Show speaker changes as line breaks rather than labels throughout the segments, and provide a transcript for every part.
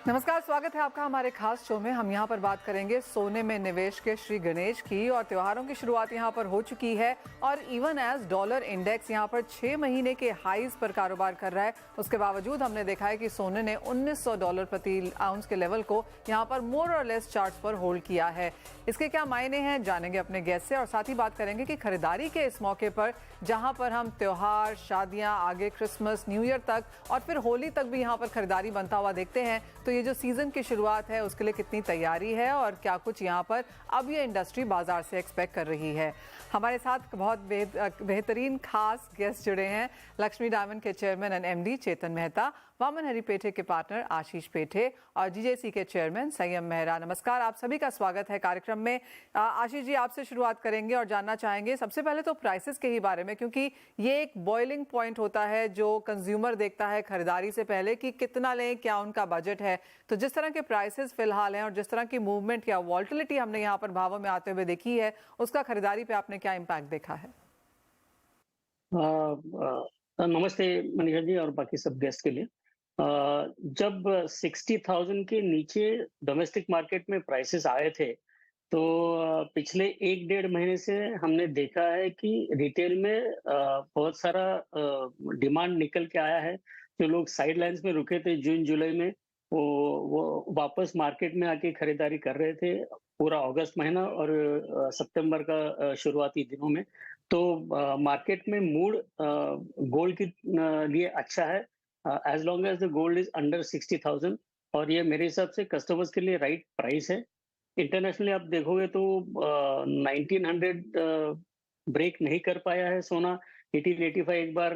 नमस्कार, स्वागत है आपका हमारे खास शो में। हम यहाँ पर बात करेंगे सोने में निवेश के श्री गणेश की। और त्योहारों की शुरुआत यहाँ पर हो चुकी है और इवन एज डॉलर इंडेक्स यहाँ पर 6 महीने के हाईज पर कारोबार कर रहा है। उसके बावजूद हमने देखा है कि सोने ने $1900 प्रति आउंस के लेवल को यहाँ पर मोर और लेस चार्ट्स पर होल्ड किया है। इसके क्या मायने हैं जानेंगे अपने गेस्ट से, और साथ ही बात करेंगे कि खरीदारी के इस मौके पर जहाँ पर हम त्योहार, शादियाँ, आगे क्रिसमस, न्यू ईयर तक और फिर होली तक भी यहाँ पर खरीदारी बनता हुआ देखते हैं, तो ये जो सीजन की शुरुआत है उसके लिए कितनी तैयारी है और क्या कुछ यहाँ पर अब ये इंडस्ट्री बाजार से एक्सपेक्ट कर रही है। हमारे साथ बहुत बेहतरीन खास गेस्ट जुड़े हैं। लक्ष्मी डायमंड के चेयरमैन एंड एमडी चेतन मेहता, वामन हरी पेठे के पार्टनर आशीष पेठे और जीजेसी के चेयरमैन संयम मेहरा। नमस्कार, आप सभी का स्वागत है कार्यक्रम में। आशीष जी, आपसे शुरुआत करेंगे और जानना चाहेंगे सबसे पहले तो प्राइसेस के ही बारे में, क्योंकि ये एक बॉइलिंग पॉइंट होता है जो कंज्यूमर देखता है खरीदारी से पहले कि कितना लें, क्या उनका बजट है। तो जिस तरह के प्राइसेस फिलहाल हैं और जिस तरह की मूवमेंट या वॉल्टिलिटी हमने यहाँ पर भावों में आते हुए देखी है, उसका खरीदारी पे आपने क्या इम्पैक्ट देखा है?
नमस्ते मनीषा जी और बाकी सब गेस्ट के लिए। जब 60,000 के नीचे डोमेस्टिक मार्केट में प्राइसेस आए थे, तो पिछले 1-1.5 महीने से हमने देखा है कि रिटेल में बहुत सारा डिमांड निकल के आया है। जो लोग साइडलाइंस में रुके थे जून जुलाई में, वो वापस मार्केट में आके खरीदारी कर रहे थे पूरा अगस्त महीना और सितंबर का शुरुआती दिनों में। तो मार्केट में मूड गोल्ड के लिए अच्छा है as long as the gold is under 60,000, और ये मेरे हिसाब से कस्टमर्स के लिए राइट प्राइस है। इंटरनेशनली आप देखोगे तो 1900 ब्रेक नहीं कर पाया है सोना। 1885 एक बार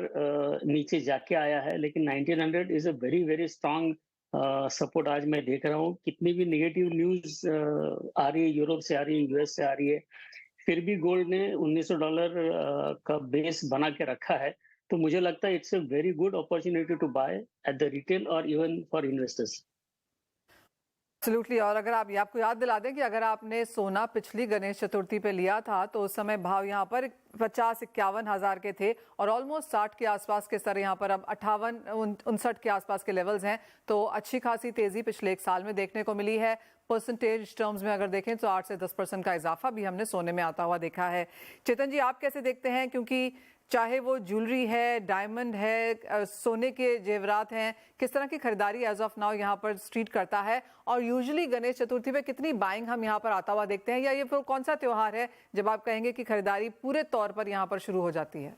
नीचे जाके आया है, लेकिन 1900 is a very very strong support आज मैं देख रहा हूँ। कितनी भी नेगेटिव न्यूज आ रही है, यूरोप से आ रही है, यूएस से आ रही है, फिर भी गोल्ड ने $1900 का बेस बना के रखा है। तो मुझे लगता है it's a very good opportunity to buy at the retail और इवन फॉर इन्वेस्टर्स।
एब्सोल्युटली। और अगर आप आपको याद दिला दें कि अगर आपने सोना पिछली गणेश चतुर्थी पे लिया था तो उस समय भाव यहाँ पर 50-51 हज़ार के थे और ऑलमोस्ट 60 के आसपास के स्तर यहाँ पर अब 58-59 के आसपास के लेवल्स हैं। तो अच्छी खासी तेजी पिछले एक साल में देखने को मिली है। परसेंटेज टर्म्स में अगर देखें तो 8 से 10% का इजाफा भी हमने सोने में आता हुआ देखा है। चेतन जी, आप कैसे देखते हैं, क्योंकि चाहे वो ज्वेलरी है, डायमंड है, सोने के जेवरात हैं, किस तरह की खरीदारी एज ऑफ नाउ यहाँ पर स्ट्रीट करता है? और यूजुअली गणेश चतुर्थी पे कितनी बाइंग हम यहाँ पर आता हुआ देखते हैं, या ये फिर कौन सा त्योहार है जब आप कहेंगे कि खरीदारी पूरे तौर पर यहाँ पर शुरू हो जाती है?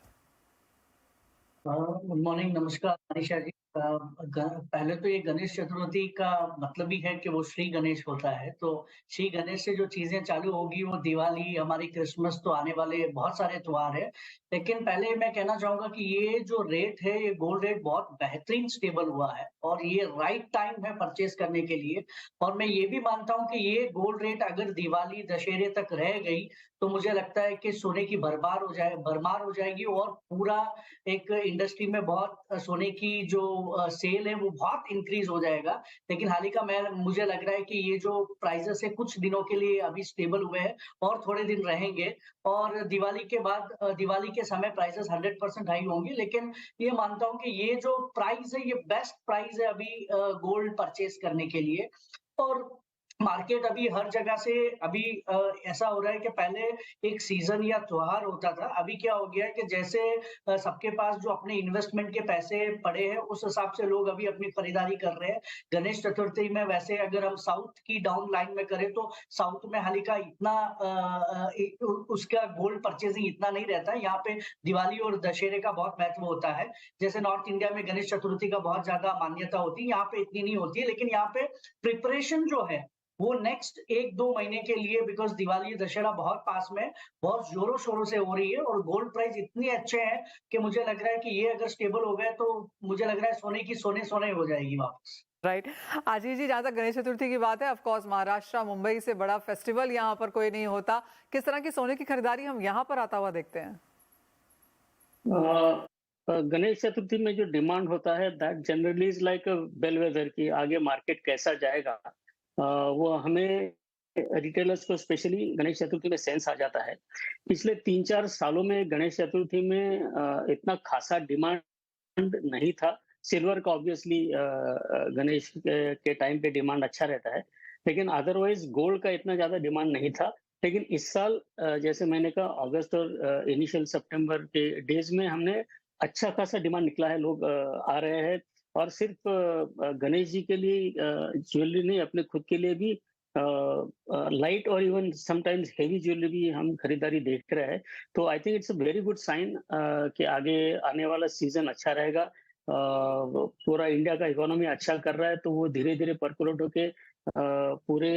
गुड मॉर्निंग, नमस्कार मनीषा जी। पहले तो ये गणेश चतुर्थी का मतलब ही है कि वो श्री गणेश होता है। तो श्री गणेश से जो चीजें चालू होगी, वो दिवाली, हमारी क्रिसमस, तो आने वाले बहुत सारे त्योहार है। लेकिन पहले मैं कहना चाहूंगा कि ये जो रेट है, ये गोल्ड रेट बहुत बेहतरीन स्टेबल हुआ है और ये राइट टाइम है परचेज करने के लिए। और मैं ये भी मानता हूँ कि ये गोल्ड रेट अगर दिवाली, दशहरे तक रह गई तो मुझे लगता है कि सोने की भरमार हो जाएगी और पूरा एक इंडस्ट्री में बहुत सोने की जो सेल है वो बहुत इंक्रीज हो जाएगा। लेकिन हाल ही का मुझे लग रहा है कि ये जो प्राइसेस है कुछ दिनों के लिए अभी स्टेबल हुए हैं और थोड़े दिन रहेंगे, और दिवाली के बाद दिवाली के समय प्राइसेस 100% हाई होंगी। लेकिन ये मानता हूँ कि ये जो प्राइस है, ये बेस्ट प्राइस है अभी गोल्ड परचेज करने के लिए। और मार्केट अभी हर जगह से अभी ऐसा हो रहा है कि पहले एक सीजन या त्योहार होता था, अभी क्या हो गया है कि जैसे सबके पास जो अपने इन्वेस्टमेंट के पैसे पड़े हैं, उस हिसाब से लोग अभी अपनी खरीदारी कर रहे हैं। गणेश चतुर्थी में वैसे अगर हम साउथ की डाउन लाइन में करें तो साउथ में हाल ही का इतना उसका गोल्ड परचेजिंग इतना नहीं रहता है। यहाँ पे दिवाली और दशहरे का बहुत महत्व होता है। जैसे नॉर्थ इंडिया में गणेश चतुर्थी का बहुत ज्यादा मान्यता होती है, यहाँ पे इतनी नहीं होती है। लेकिन यहाँ पे प्रिपरेशन जो है वो नेक्स्ट 1-2 महीने के लिए, बिकॉज दिवाली, दशहरा बहुत पास में, बहुत जोरों शोरों से हो रही है और गोल्ड प्राइस इतने अच्छे हैं कि मुझे लग रहा है कि ये अगर स्टेबल हो गए तो मुझे लग रहा है सोने की सोने हो जाएगी वापस।
राइट। आशीष जी, जहाँ तक गणेश चतुर्थी की बात है, ऑफ कोर्स महाराष्ट्र, मुंबई से बड़ा फेस्टिवल यहाँ पर कोई नहीं होता। किस तरह की सोने की खरीदारी हम यहाँ पर आता हुआ देखते हैं?
गणेश चतुर्थी में जो डिमांड होता है that generally is like a bellwether की आगे मार्केट कैसा जाएगा। वो हमें रिटेलर्स को स्पेशली गणेश चतुर्थी में सेंस आ जाता है। पिछले 3-4 सालों में गणेश चतुर्थी में इतना खासा डिमांड नहीं था सिल्वर का ऑब्वियसली गणेश के टाइम पे डिमांड अच्छा रहता है, लेकिन अदरवाइज गोल्ड का इतना ज्यादा डिमांड नहीं था। लेकिन इस साल जैसे मैंने कहा अगस्त और इनिशियल सितंबर के डेज में हमने अच्छा खासा डिमांड निकला है, लोग आ रहे हैं और सिर्फ गणेश जी के लिए ज्वेलरी नहीं, अपने खुद के लिए भी लाइट और इवन समटाइम्स हेवी ज्वेलरी भी हम खरीदारी देख रहे हैं। तो I think it's a very good sign कि आगे आने वाला सीजन अच्छा रहेगा। पूरा इंडिया का इकोनॉमी अच्छा कर रहा है, तो वो धीरे धीरे परकोलेट होके पूरे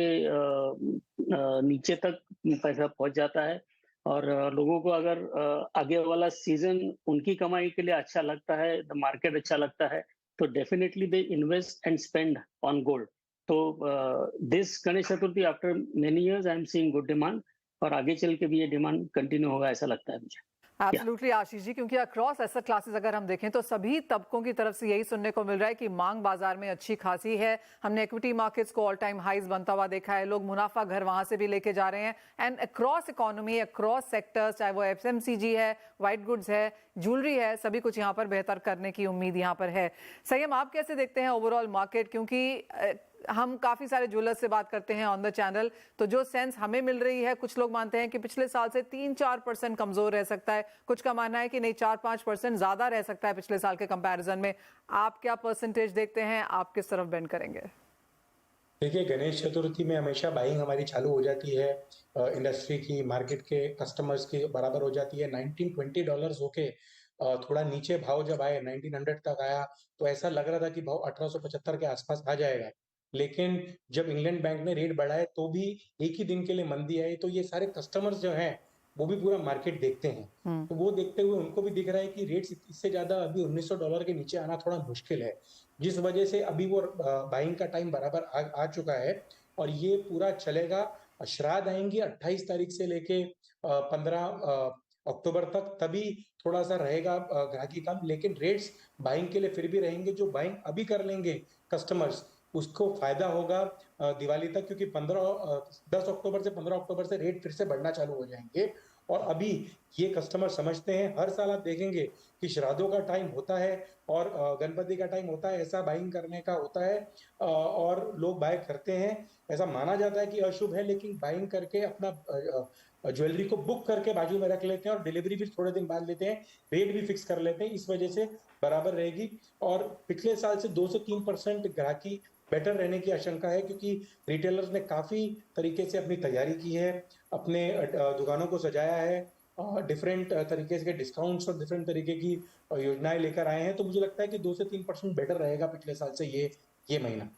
नीचे तक पैसा पहुंच जाता है। और लोगों को अगर आगे वाला सीजन उनकी कमाई के लिए अच्छा लगता है, द मार्केट अच्छा लगता है, तो definitely they invest and spend on gold. तो this Ganesh Chaturthi after many years I am seeing good demand, और आगे चल के भी ये डिमांड कंटिन्यू होगा ऐसा लगता है मुझे।
एब्सोल्युटली आशीष जी, क्योंकि अक्रॉस एसेट क्लासेस अगर हम देखें तो सभी तबकों की तरफ से यही सुनने को मिल रहा है कि मांग बाजार में अच्छी खासी है। हमने इक्विटी मार्केट्स को ऑल टाइम हाईज बनता हुआ देखा है, लोग मुनाफा घर वहां से भी लेके जा रहे हैं। And across economy, across sectors, चाहे वो एफएमसीजी है, व्हाइट गुड्स है, ज्वेलरी है, सभी कुछ यहाँ पर बेहतर करने की उम्मीद यहाँ पर है। संयम, आप कैसे देखते हैं ओवरऑल मार्केट? क्योंकि हम काफी सारे ज्वेलर्स से बात करते हैं ऑन द चैनल, तो जो सेंस हमें मिल रही है, कुछ लोग मानते हैं कि पिछले साल से 3-4% कमजोर रह सकता है, कुछ का मानना है कि नहीं 4-5% ज्यादा रह सकता है पिछले साल के कंपैरिजन में। आप क्या परसेंटेज देखते हैं, आप किस तरफ बेंड करेंगे?
देखिए, गणेश चतुर्थी में हमेशा बाइंग हमारी चालू हो जाती है, इंडस्ट्री की, मार्केट के कस्टमर्स की बराबर हो जाती है। $19-20 होके थोड़ा नीचे भाव जब आए, 1900 तक आया, तो ऐसा लग रहा था कि भाव 1875 के आसपास आ जाएगा। लेकिन जब इंग्लैंड बैंक ने रेट बढ़ाए तो भी एक ही दिन के लिए मंदी आई, तो ये सारे कस्टमर्स जो हैं वो भी पूरा मार्केट देखते हैं। तो वो देखते हुए उनको भी दिख रहा है कि रेट्स इससे ज्यादा अभी $1900 के नीचे आना थोड़ा मुश्किल है, जिस वजह से अभी वो बाइंग का टाइम बराबर आ चुका है और ये पूरा चलेगा। श्राद्ध आएंगी 28 तारीख से लेके 15 अक्टूबर तक, तभी थोड़ा सा रहेगा ग्राहकी कम, लेकिन रेट्स बाइंग के लिए फिर भी रहेंगे। जो बाइंग अभी कर लेंगे कस्टमर्स, उसको फायदा होगा दिवाली तक, क्योंकि 10 अक्टूबर से 15 अक्टूबर से रेट फिर से बढ़ना चालू हो जाएंगे। और अभी ये कस्टमर समझते हैं, हर साल आप देखेंगे कि श्राद्धों का टाइम होता है और गणपति का टाइम होता है, ऐसा बाइंग करने का होता है और लोग बाय करते हैं। ऐसा माना जाता है कि अशुभ है, लेकिन बाइंग करके अपना ज्वेलरी को बुक करके बाजू में रख लेते हैं और डिलीवरी भी थोड़े दिन बाद लेते हैं, रेट भी फिक्स कर लेते हैं, इस वजह से बराबर रहेगी। और पिछले साल से 2 से 3% ग्राहकी बेटर रहने की आशंका है, क्योंकि रिटेलर्स ने काफी तरीके से अपनी तैयारी की है, अपने दुकानों को सजाया है, डिफरेंट तरीके के डिस्काउंट्स और डिफरेंट तरीके की योजनाएं लेकर आए हैं। तो मुझे लगता है कि 2 से 3% बेटर रहेगा पिछले साल से ये महीना।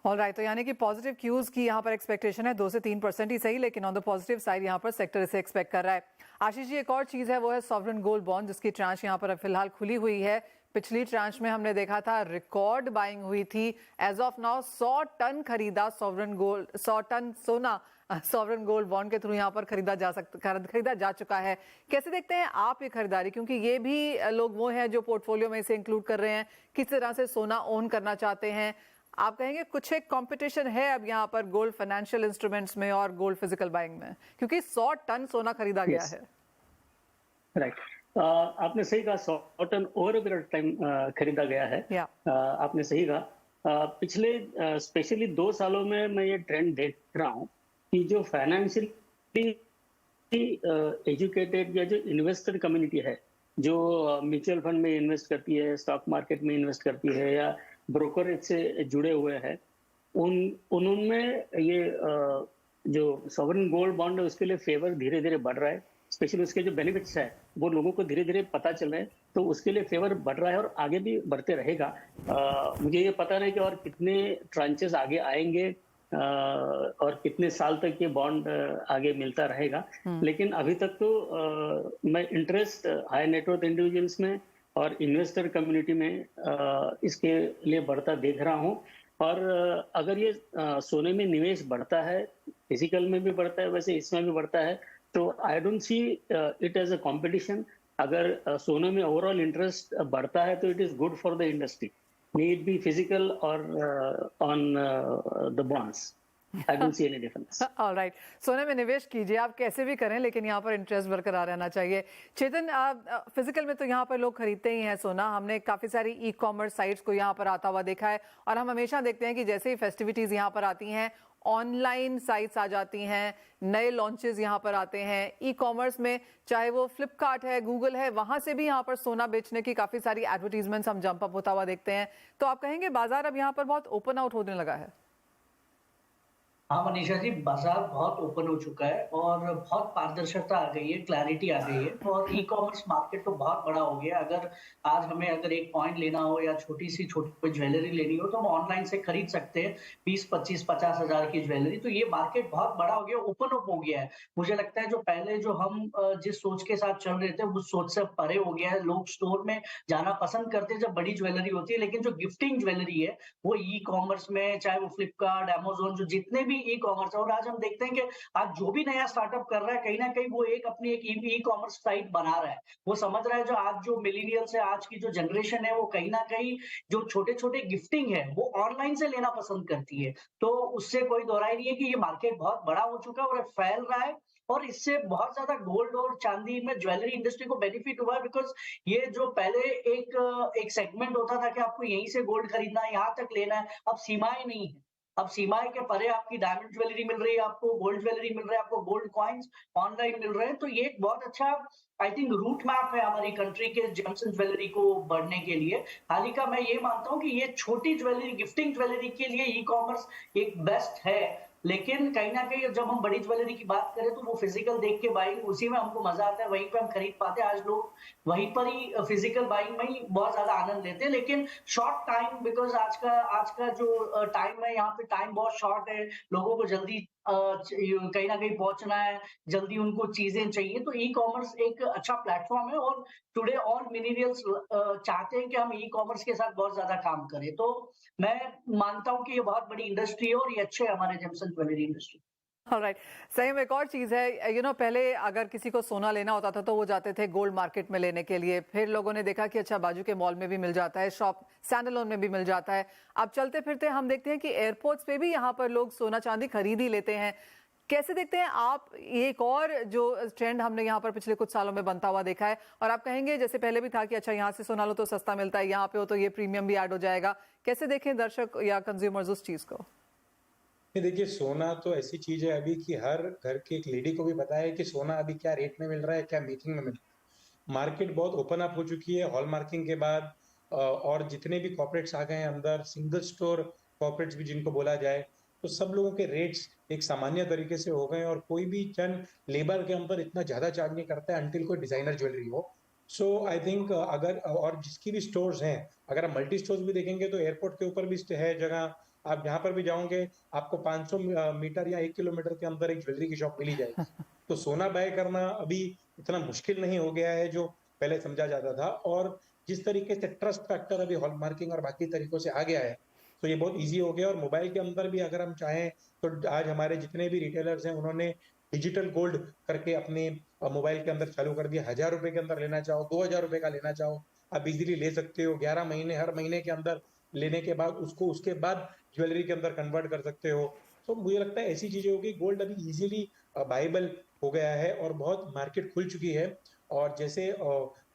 ऑल राइट, तो यानी कि पॉजिटिव क्यूज की यहाँ पर एक्सपेक्टेशन है, 2 से 3% ही सही, लेकिन ऑन द पॉजिटिव साइड यहाँ पर सेक्टर इसे एक्सपेक्ट कर रहा है। आशीष जी, एक और चीज है वो है सॉवरेन गोल्ड बॉन्ड, जिसकी ट्रांच यहाँ पर फिलहाल खुली हुई है। पिछली ट्रांच में हमने देखा था रिकॉर्ड बाइंग हुई थी। एज ऑफ नाउ 100 टन खरीदा सॉवरेन गोल्ड, 100 टन सोना सॉवरेन गोल्ड बॉन्ड के थ्रू यहाँ पर खरीदा जा चुका है। कैसे देखते हैं आप ये खरीदारी? क्योंकि ये भी लोग वो हैं जो पोर्टफोलियो में इसे इंक्लूड कर रहे हैं, किस तरह से सोना ओन करना चाहते हैं। आप कहेंगे कुछ एक कंपटीशन है अब यहाँ पर गोल्ड फाइनेंशियल इंस्ट्रूमेंट्स में और गोल्ड फिजिकल बाइंग में, क्योंकि 100 टन सोना खरीदा गया है।
राइट, आपने सही कहा, 100 टन ओवर पीरियड टाइम खरीदा गया है। आपने सही कहा। पिछले स्पेशली 2 सालों में मैं ये ट्रेंड देख रहा हूँ कि जो फाइनेंशियली एजुकेटेड या जो इन्वेस्टर कम्युनिटी है, जो म्यूचुअल फंड में इन्वेस्ट करती है, स्टॉक मार्केट में इन्वेस्ट करती है या ब्रोकरेज से जुड़े हुए हैं, उनमें ये जो सॉवरेन गोल्ड बॉन्ड है उसके लिए फेवर धीरे धीरे बढ़ रहा है। स्पेशली उसके जो बेनिफिट्स है वो लोगों को धीरे धीरे पता चल रहे हैं, तो उसके लिए फेवर बढ़ रहा है और आगे भी बढ़ते रहेगा। मुझे ये पता नहीं कि और कितने ट्रांचेस आगे आएंगे और कितने साल तक ये बॉन्ड आगे मिलता रहेगा, लेकिन अभी तक तो मैं इंटरेस्ट हाई नेटवर्थ इंडिविजुअल्स में और इन्वेस्टर कम्युनिटी में इसके लिए बढ़ता देख रहा हूँ। और अगर ये सोने में निवेश बढ़ता है, फिजिकल में भी बढ़ता है, वैसे इसमें भी बढ़ता है, तो I don't see it as a competition. अगर सोने में ओवरऑल इंटरेस्ट बढ़ता है तो it is good for the industry, may it be physical और on the bonds. I don't see any difference.
Alright, सोने में निवेश कीजिए आप कैसे भी करें, लेकिन यहाँ पर इंटरेस्ट बरकरार रहना चाहिए। चेतन, फिजिकल में तो यहाँ पर लोग खरीदते ही हैं सोना, हमने काफी सारी ई कॉमर्स साइट्स को यहाँ पर आता हुआ देखा है, और हम हमेशा देखते हैं कि जैसे ही फेस्टिविटीज यहाँ पर आती हैं, ऑनलाइन साइट्स आ जाती हैं, नए लॉन्चेस यहाँ पर आते हैं ई कॉमर्स में, चाहे वो फ्लिपकार्ट है, गूगल है, वहां से भी यहाँ पर सोना बेचने की काफी सारी एडवर्टीजमेंट्स हम जंप अप होता हुआ देखते हैं। तो आप कहेंगे बाजार अब यहाँ पर बहुत ओपन आउट होने लगा है?
हाँ मनीषा जी, बाजार बहुत ओपन हो चुका है और बहुत पारदर्शिता आ गई है, क्लैरिटी आ गई है, और ई कॉमर्स मार्केट तो बहुत बड़ा हो गया। अगर आज हमें एक कॉइन लेना हो या छोटी कोई ज्वेलरी लेनी हो तो हम ऑनलाइन से खरीद सकते हैं 20, 25, 50 हजार की ज्वेलरी। तो ये मार्केट बहुत बड़ा हो गया, ओपन अप हो गया है। मुझे लगता है जो पहले जो हम जिस सोच के साथ चल रहे थे उस सोच से परे हो गया है। लोग स्टोर में जाना पसंद करते हैं जब बड़ी ज्वेलरी होती है, लेकिन जो गिफ्टिंग ज्वेलरी है वो ई कॉमर्स में, चाहे वो फ्लिपकार्ट, अमेजोन, जो जितने भी ई कॉमर्स, और आज हम देखते हैं कि आज जो भी नया स्टार्टअप कर रहा है कहीं ना कहीं वो अपनी एक ई कॉमर्स साइट बना रहा है। वो समझ रहा है जो आज जो मिलेनियल्स है, आज की जो जनरेशन है, वो कहीं ना कहीं जो छोटे छोटे गिफ्टिंग है वो ऑनलाइन से लेना पसंद करती है। तो उससे कोई दो राय नहीं है कि ये मार्केट बहुत बड़ा हो चुका है और फैल रहा है, और इससे बहुत ज्यादा गोल्ड और चांदी में ज्वेलरी इंडस्ट्री को बेनिफिट हुआ है। बिकॉज ये जो पहले एक सेगमेंट होता था कि आपको यहीं से गोल्ड खरीदना है, यहाँ तक लेना है, अब सीमाएं नहीं है। अब सीमाएं के परे आपकी डायमंड ज्वेलरी मिल रही है, आपको गोल्ड ज्वेलरी मिल रहा है, आपको गोल्ड कॉइन्स ऑनलाइन मिल रहे हैं। तो ये एक बहुत अच्छा आई थिंक रूट मैप है हमारी कंट्री के जेम्स एंड ज्वेलरी को बढ़ने के लिए। हाल ही का मैं ये मानता हूँ कि ये छोटी ज्वेलरी, गिफ्टिंग ज्वेलरी के लिए ई कॉमर्स एक बेस्ट है। लेकिन कहीं ना कहीं जब हम बड़ी ज्वेलरी की बात करें तो वो फिजिकल देख के बाइंग, उसी में हमको मजा आता है, वहीं पे हम खरीद पाते हैं। आज लोग वहीं पर ही फिजिकल बाइंग में ही बहुत ज्यादा आनंद लेते हैं। लेकिन शॉर्ट टाइम, बिकॉज आज का जो टाइम है, यहाँ पे टाइम बहुत शॉर्ट है, लोगों को जल्दी कहीं ना कहीं पहुंचना है, जल्दी उनको चीजें चाहिए। तो ई कॉमर्स एक अच्छा प्लेटफॉर्म है, और टुडे ऑल मिलेनियल्स चाहते हैं कि हम ई कॉमर्स के साथ बहुत ज्यादा काम करें। तो मैं मानता हूं कि ये बहुत बड़ी इंडस्ट्री है और ये अच्छे है हमारे James and jewellery industry.
Alright, सही में एक और चीज़ है, पहले अगर किसी को सोना लेना होता था तो वो जाते थे गोल्ड मार्केट में लेने के लिए, फिर लोगों ने देखा कि अच्छा बाजू के मॉल में भी मिल जाता है, शॉप सैंडलोन में भी मिल जाता है। अब चलते फिरते हम देखते हैं कि एयरपोर्ट्स पे भी यहाँ पर लोग सोना चांदी खरीद ही लेते हैं। कैसे देखते हैं आप एक और जो ट्रेंड हमने यहाँ पर पिछले कुछ सालों में बनता हुआ देखा है, और आप कहेंगे जैसे पहले भी था कि अच्छा यहाँ से सोना लो तो सस्ता मिलता है, यहाँ पे हो तो ये प्रीमियम भी ऐड हो जाएगा, कैसे देखें दर्शक या कंज्यूमर्स उस चीज को?
देखिए, सोना तो ऐसी चीज है अभी कि हर घर की एक लेडी को भी पता है कि सोना अभी क्या रेट में मिल रहा है, क्या मेकिंग में मिल रहा है। मार्केट बहुत ओपन अप हो चुकी है हॉलमार्किंग के बाद, और जितने भी कॉर्पोरेट्स आ गए हैं अंदर, सिंगल स्टोर कॉर्पोरेट्स भी जिनको बोला जाए, तो सब लोगों के रेट्स एक सामान्य तरीके से हो गए, और कोई भी जन लेबर के अंदर इतना ज्यादा चार्ज नहीं करता है अंटिल कोई डिजाइनर ज्वेलरी हो। सो आई थिंक अगर, और जिसकी भी स्टोर्स हैं, अगर आप मल्टी स्टोर्स भी देखेंगे तो एयरपोर्ट के ऊपर भी है जगह, आप जहां पर भी जाओगे आपको 500 मीटर या 1 किलोमीटर के अंदर एक ज्वेलरी की शॉप मिली जाएगी। तो सोना बाय करना अभी इतना मुश्किल नहीं हो गया है जो पहले समझा जाता था, और जिस तरीके से ट्रस्ट फैक्टर अभी हॉलमार्किंग और बाकी तरीकों से आ गया है, तो ये बहुत इजी हो गया। और मोबाइल के अंदर भी अगर हम चाहें तो आज हमारे जितने भी रिटेलर्स हैं उन्होंने डिजिटल गोल्ड करके अपने मोबाइल के अंदर चालू कर दिया। 1000 रुपए के अंदर लेना चाहो, 2000 रुपए का लेना चाहो, आप इजीली ले सकते हो। 11 महीने, हर महीने के अंदर लेने के बाद उसको उसके बाद ज्वेलरी के अंदर कन्वर्ट कर सकते हो। तो मुझे लगता है ऐसी चीजें होगी, गोल्ड अभी इजीली बाइबल हो गया है और बहुत मार्केट खुल चुकी है। और जैसे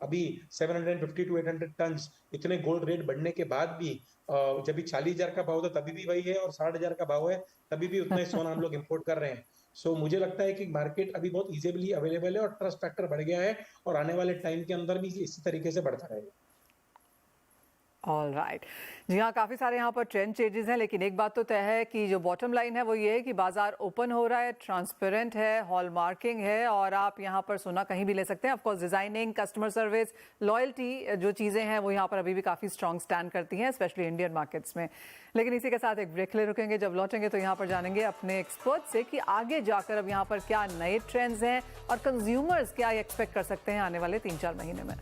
अभी 750 टू 800 टन इतने गोल्ड रेट बढ़ने के बाद भी, जब भी 40,000 का भाव था तभी भी वही है, और 60,000 का भाव है तभी भी उतना ही सोना हम लोग इम्पोर्ट कर रहे हैं। सो मुझे लगता है कि मार्केट अभी बहुत इजीली अवेलेबल है और ट्रस्ट फैक्टर बढ़ गया है, और आने वाले टाइम के अंदर भी इसी तरीके से बढ़ता रहेगा।
ऑल राइट, जी हाँ, काफ़ी सारे यहाँ पर ट्रेंड चेंजेस हैं, लेकिन एक बात तो तय है कि जो बॉटम लाइन है वो ये है कि बाजार ओपन हो रहा है, ट्रांसपेरेंट है, हॉलमार्किंग है, और आप यहाँ पर सोना कहीं भी ले सकते हैं। Of course designing, customer service, loyalty जो चीज़ें हैं वो यहाँ पर अभी भी काफ़ी स्ट्रॉन्ग स्टैंड करती हैं, स्पेशली इंडियन मार्केट्स में। लेकिन इसी के साथ एक ब्रेक ले रुकेंगे, जब लौटेंगे तो यहाँ पर जानेंगे अपने एक्सपर्ट से कि आगे जाकर अब यहाँ पर क्या नए ट्रेंड्स हैं और कंज्यूमर्स क्या एक्सपेक्ट कर सकते हैं आने वाले 3-4 महीने में।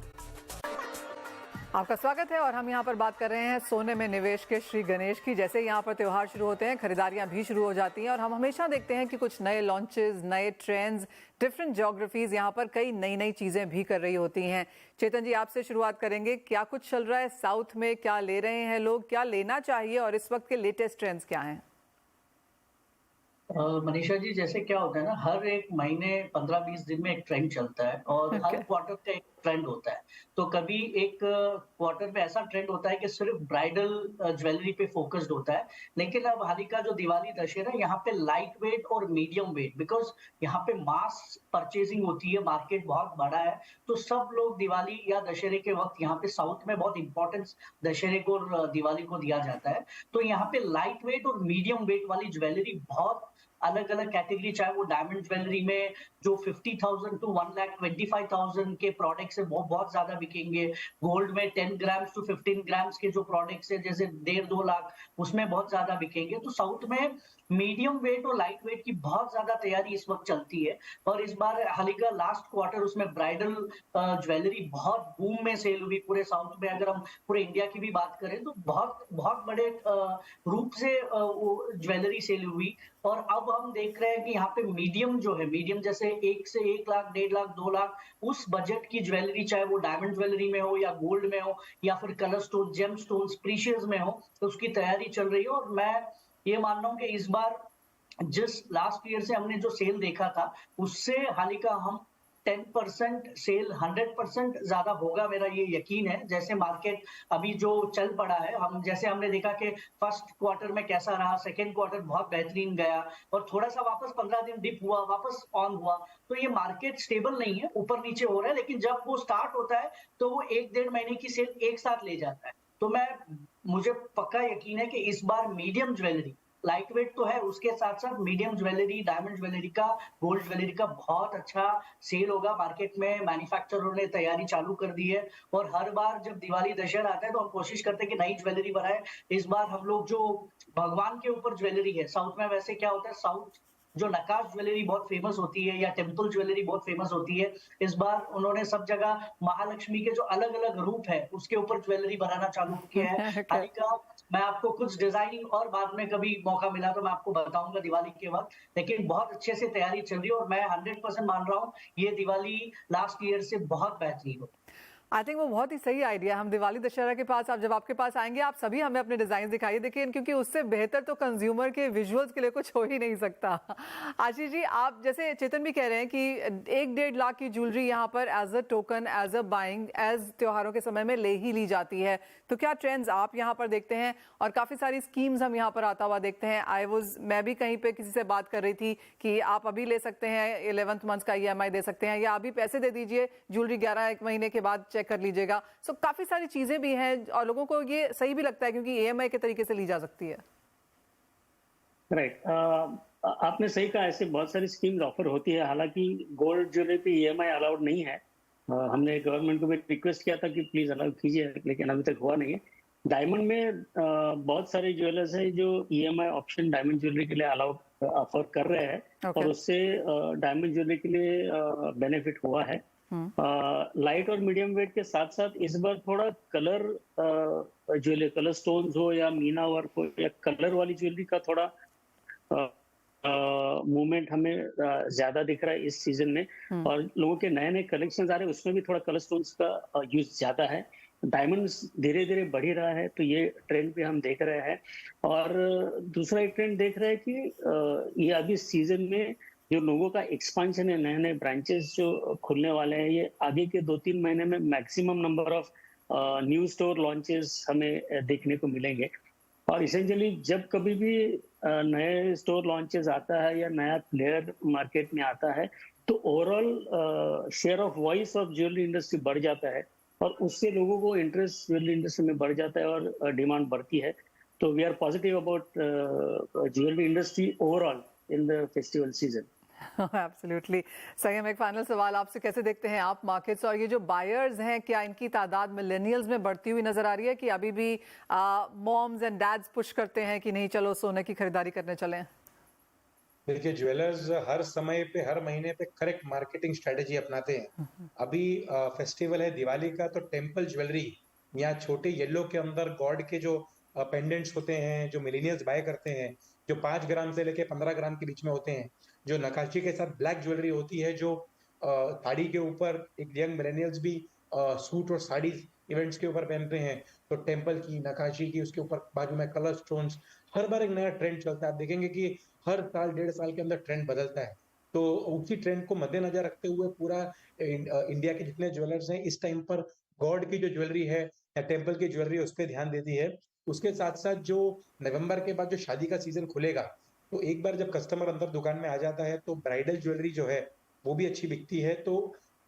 आपका स्वागत है, और हम यहाँ पर बात कर रहे हैं सोने में निवेश के श्री गणेश की। जैसे यहाँ पर त्योहार शुरू होते हैं, खरीदारियां भी शुरू हो जाती हैं, और हम हमेशा देखते हैं कि कुछ नए लॉन्चेस, नए ट्रेंड्स, डिफरेंट ज्योग्राफीज यहाँ पर कई नई नई चीजें भी कर रही होती हैं। चेतन जी, आपसे शुरुआत करेंगे, क्या कुछ चल रहा है साउथ में, क्या ले रहे हैं लोग, क्या लेना चाहिए, और इस वक्त के लेटेस्ट ट्रेंड्स क्या हैं?
मनीषा जी, जैसे क्या होता है ना, हर एक महीने 15-20 दिन में एक ट्रेंड चलता है और हर
ओके।
क्वार्टर का एक ट्रेंड होता है। तो कभी एक क्वार्टर में ऐसा ट्रेंड होता है कि सिर्फ ब्राइडल ज्वेलरी पे फोकस्ड होता है। लेकिन अब हाल ही का जो दिवाली दशहरा, यहाँ पे लाइट वेट और मीडियम वेट, बिकॉज़ यहाँ पे मास परचेजिंग होती है, मार्केट बहुत बड़ा है, तो सब लोग दिवाली या दशहरे के वक़्त यहाँ पे साउथ में बहुत इम्पोर्टेंस दशहरे को और दिवाली को दिया जाता है। तो यहाँ पे लाइट वेट और मीडियम वेट वाली ज्वेलरी बहुत अलग-अलग कैटेगरी, चाहे वो डायमंड ज्वेलरी में जो 50,000 टू 1,25,000 के प्रोडक्ट्स हैं, वो बहुत ज़्यादा बिकेंगे। गोल्ड में 10 ग्राम्स टू 15 ग्राम्स के जो प्रोडक्ट्स हैं, जैसे 1.5-2 लाख, उसमें बहुत ज़्यादा बिकेंगे। तो साउथ में मीडियम वेट और लाइट वेट की बहुत ज़्यादा तैयारी इस वक़्त चलती है और इस बार हाल ही का लास्ट क्वार्टर, उसमें ब्राइडल ज्वेलरी बहुत बूम में सेल हुई पूरे साउथ में। अगर हम पूरे इंडिया की भी बात करें तो बहुत बहुत बड़े रूप से वो ज्वेलरी सेल हुई। और अब हम देख रहे हैं कि यहाँ पे मीडियम जो है, मीडियम जैसे 1 से 1 लाख, 1.5 लाख, 2 लाख, उस बजट की ज्वेलरी, चाहे वो डायमंड ज्वेलरी में हो या गोल्ड में हो या फिर colour stone, gem stones, precious में हो, तो उसकी तैयारी चल रही है। और मैं ये मान रहा हूँ कि इस बार जिस लास्ट ईयर से हमने जो सेल देखा था, उससे हाल ही का हम 10% सेल 100% ज़्यादा होगा, मेरा ये यकीन है। जैसे मार्केट अभी जो चल पड़ा है, हम जैसे हमने देखा कि फर्स्ट क्वार्टर में कैसा रहा, सेकंड क्वार्टर बहुत बेहतरीन गया और थोड़ा-सा वापस 15 दिन डिप हुआ, वापस ऑन हुआ। तो ये मार्केट स्टेबल नहीं है, ऊपर-नीचे हो रहा है, लेकिन जब वो स्टार्ट होता है, तो वो 1 डेढ़ महीने की सेल एक साथ ले जाता है। तो मुझे पक्का यकीन है कि इस बार मीडियम ज्वेलरी, लाइट वेट तो है, उसके साथ-साथ मीडियम ज्वेलरी, डायमंड ज्वेलरी का, गोल्ड ज्वेलरी का बहुत अच्छा सेल होगा मार्केट में। मैन्युफैक्चररों ने तैयारी चालू कर दी है और हर बार जब दिवाली, दशहरा आता है तो हम कोशिश करते हैं कि नई ज्वेलरी बनाएँ। इस बार हम लोग जो भगवान के ऊपर ज्वेलरी है, साउथ में वैसे क्या होता है, साउथ जो नक्काश ज्वेलरी बहुत फेमस होती है या टेम्पल ज्वेलरी बहुत फेमस होती है। इस बार उन्होंने सब जगह महालक्ष्मी के जो अलग-अलग रूप है, उसके ऊपर ज्वेलरी बनाना चालू किया है। हाल
ओके।
ही का मैं आपको कुछ डिजाइनिंग और बाद में कभी मौका मिला तो मैं आपको बताऊंगा दिवाली के वक्त, लेकिन बहुत अच्छे से तैयारी चल रही है और मैं 100% मान रहा हूँ ये दिवाली लास्ट ईयर से बहुत बेहतरीन हो।
आई थिंक वो बहुत ही सही आइडिया है। हम दिवाली दशहरा के पास, आप जब आपके पास आएंगे, आप सभी हमें अपने डिजाइन दिखाइए, देखिए, क्योंकि उससे बेहतर तो कंज्यूमर के विजुअल्स के लिए कुछ हो ही नहीं सकता। आशीष जी, आप जैसे चेतन भी कह रहे हैं कि 1-1.5 लाख की ज्वेलरी यहाँ पर as a token, as a buying, as त्योहारों के समय में ले ही ली जाती है, तो क्या ट्रेंड्स आप यहाँ पर देखते हैं? और काफी सारी स्कीम्स हम यहाँ पर आता हुआ देखते हैं। मैं भी कहीं पे किसी से बात कर रही थी कि आप अभी ले सकते हैं, 11th मंथ का EMI दे सकते हैं, या अभी पैसे दे दीजिए, ज्वेलरी 11 महीने के बाद चेक कर लीजिएगा। सो काफी सारी चीजें भी हैं और लोगों को ये सही भी लगता है क्योंकि EMI के तरीके से ली जा सकती है।
राइट। आपने सही कहा, ऐसे बहुत सारी स्कीम्स ऑफर होती है। हालांकि गोल्ड ज्वेलरी पे EMI अलाउड नहीं है। हमने गवर्नमेंट को भी रिक्वेस्ट किया था कि प्लीज अलाउ कीजिए, लेकिन अभी तक हुआ नहीं है। डायमंड में बहुत सारे ज्वेलर्स हैं जो EMI ऑप्शन डायमंड ज्वेलरी के लिए अलाउड ऑफर कर रहे हैं
ओके।
और उससे डायमंड ज्वेलरी के लिए बेनिफिट हुआ है। लाइट और मीडियम वेट के साथ साथ इस बार थोड़ा कलर ज्वेलरी, कलर स्टोन्स हो या मीना वर्क हो या कलर वाली ज्वेलरी का थोड़ा मूवमेंट हमें ज्यादा दिख रहा है इस सीजन में। और लोगों के नए नए कलेक्शन आ रहे हैं, उसमें भी थोड़ा कलर स्टोन्स का यूज ज्यादा है। डायमंड्स धीरे धीरे बढ़ ही रहा है, तो ये ट्रेंड भी हम देख रहे हैं। और दूसरा एक ट्रेंड देख रहे हैं कि ये अभी सीजन में जो लोगों का एक्सपांशन है, नए नए ब्रांचेस जो खुलने वाले हैं, ये आगे के 2-3 महीने में maximum number of new store launches हमें देखने को मिलेंगे। और इसेंशियली जब कभी भी नए स्टोर लॉन्चेस आता है या नया प्लेयर मार्केट में आता है, तो overall share of voice of jewellery industry बढ़ जाता है और उससे लोगों को इंटरेस्ट ज्वेलरी इंडस्ट्री में बढ़ जाता है और डिमांड बढ़ती है। तो we are positive about jewellery industry overall in the festival season.
Absolutely सही। हम एक फाइनल सवाल आपसे, कैसे देखते हैं आप मार्केट्स और ये जो बायर्स हैं, क्या इनकी तादाद मिलेनियल्स में बढ़ती हुई नजर आ रही है कि अभी भी मॉम्स एंड डैड्स पुश करते हैं कि नहीं चलो सोने की खरीदारी करने चलें?
देखिए, ज्वेलर्स हर समय पे, हर महीने पे करेक्ट मार्केटिंग स्ट्रेटेजी अपनाते हैं। अभी फेस्टिवल है दिवाली का, तो टेम्पल ज्वेलरी या छोटे येलो के अंदर गॉड के जो पेंडेंट्स होते हैं, जो मिलेनियल्स बाय करते हैं, जो 5 ग्राम से लेके 15 ग्राम के बीच में होते हैं, जो नकाशी के साथ ब्लैक ज्वेलरी होती है, जो साड़ी के ऊपर एक यंग मिलेनियल्स भी सूट और साड़ी इवेंट्स के ऊपर पहनते हैं, तो टेम्पल की, नकाशी की, उसके ऊपर बाजू में कलर स्टोन्स, हर बार एक नया ट्रेंड चलता है। आप देखेंगे कि हर साल 1.5 साल के अंदर ट्रेंड बदलता है। तो उसी ट्रेंड को मद्देनजर रखते हुए पूरा इंडिया के जितने ज्वेलर्स हैं इस टाइम पर गॉड की जो ज्वेलरी है या टेम्पल की ज्वेलरी है उस पर ध्यान देती है। उसके साथ साथ जो नवंबर के बाद जो शादी का सीजन खुलेगा, तो एक बार जब कस्टमर अंदर दुकान में आ जाता है तो ब्राइडल ज्वेलरी जो है वो भी अच्छी बिकती है। तो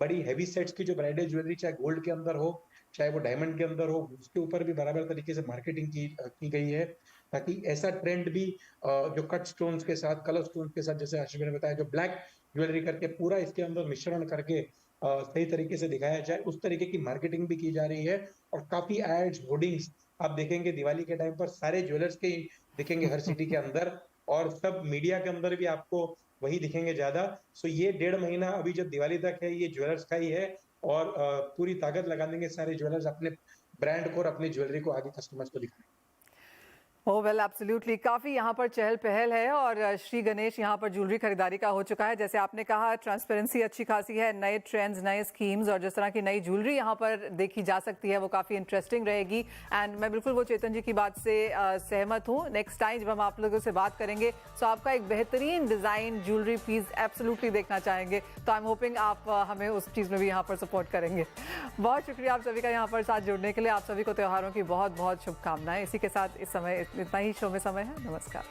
बड़ी हैवी सेट्स की जो ब्राइडल ज्वेलरी चाहे गोल्ड के अंदर हो चाहे वो डायमंड के अंदर हो, उसके ऊपर भी बराबर तरीके से मार्केटिंग की गई है, ताकि ऐसा ट्रेंड भी जो कट स्टोन्स के साथ कलर स्टोन्स के साथ, जैसे आशीष ने बताया, जो ब्लैक ज्वेलरी करके पूरा इसके अंदर मिश्रण करके सही तरीके से दिखाया जाए, उस तरीके की मार्केटिंग भी की जा रही है। और काफी एड्स होर्डिंग्स आप देखेंगे दिवाली के टाइम पर सारे ज्वेलर्स के ही दिखेंगे हर सिटी के अंदर, और सब मीडिया के अंदर भी आपको वही दिखेंगे ज्यादा। सो ये 1.5 महीना अभी जब दिवाली तक है ये ज्वेलर्स का ही है, और पूरी ताकत लगा देंगे सारे ज्वेलर्स अपने ब्रांड को और अपनी ज्वेलरी को आगे कस्टमर्स को दिखाने।
ओह वेल एब्सोल्युटली, काफ़ी यहाँ पर चहल पहल है और श्री गणेश यहाँ पर ज्वेलरी खरीदारी का हो चुका है। जैसे आपने कहा, ट्रांसपेरेंसी अच्छी खासी है, नए ट्रेंड्स, नए स्कीम्स और जिस तरह की नई ज्वेलरी यहाँ पर देखी जा सकती है वो काफ़ी इंटरेस्टिंग रहेगी। एंड मैं बिल्कुल वो चेतन जी की बात से सहमत हूँ। नेक्स्ट टाइम जब हम आप लोगों से बात करेंगे तो आपका एक बेहतरीन डिज़ाइन ज्वेलरी पीस एब्सोल्युटली देखना चाहेंगे। तो आई एम होपिंग आप हमें उस चीज़ में भी यहाँ पर सपोर्ट करेंगे। बहुत शुक्रिया आप सभी का यहाँ पर साथ जुड़ने के लिए। आप सभी को त्योहारों की बहुत बहुत शुभकामनाएं। इसी के साथ इस समय इतना ही शो में समय है। नमस्कार।